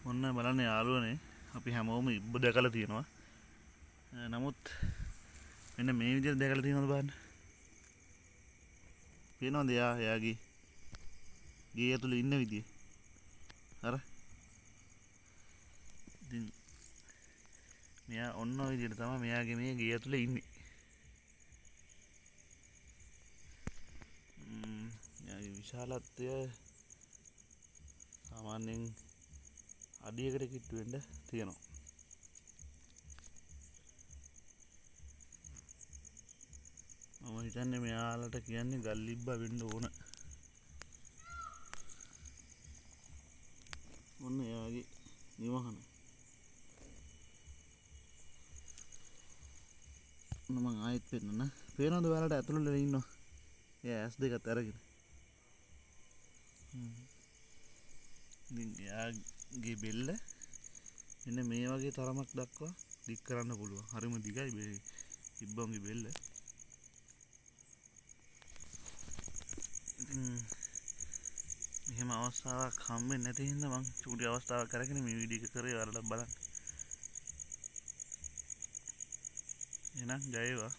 ඔන්න බලන්න යාළුවනේ අපි හැමෝම ඉබ්බ දැකලා තියෙනවා. නමුත් මෙන්න මේ විදිහට දැකලා තියෙනවද බලන්න. පේනවද එයාගේ ගේ ඇතුලේ ඉන්න විදිය? අර ඉතින් මෙයා ඔන්න ඔය විදිහට තමයි මෙයාගේ මේ ගේ ඇතුලේ ඉන්නේ. එයාගේ විශාලත්වය සාමාන්‍යයෙන් අඩියකට කිට්ටු වෙන්න තියෙනවා. මම හිතන්නේ මෙයාලට කියන්නේ ගල්ලිබ්බා වෙන්න ඕන. ඔන්න එයාගේ නිවහන. ඔන්න මං ආයෙත් පෙන්නන්න. පේනවද ඔයාලට ඇතුළේ ඉන්නවා? එයා ඇස් දෙකත් අරගෙන. ඉතින් එයාගේ බෙල්ල මෙන්න මේ වගේ තරමක් දක්වා දික් කරන්න පුළුවන්. හරිම දිගයි ඉබ්බන්ගේ බෙල්ල. ඉතින් මෙහෙම අවස්ථාවක් හම්බෙන්නේ නැති හින්දා මං චූටි අවස්ථාවක් අරගෙන මේ වීඩියෝ එක කරේ ඔයාලට බලන්න. එහෙනම් ජය වේවා.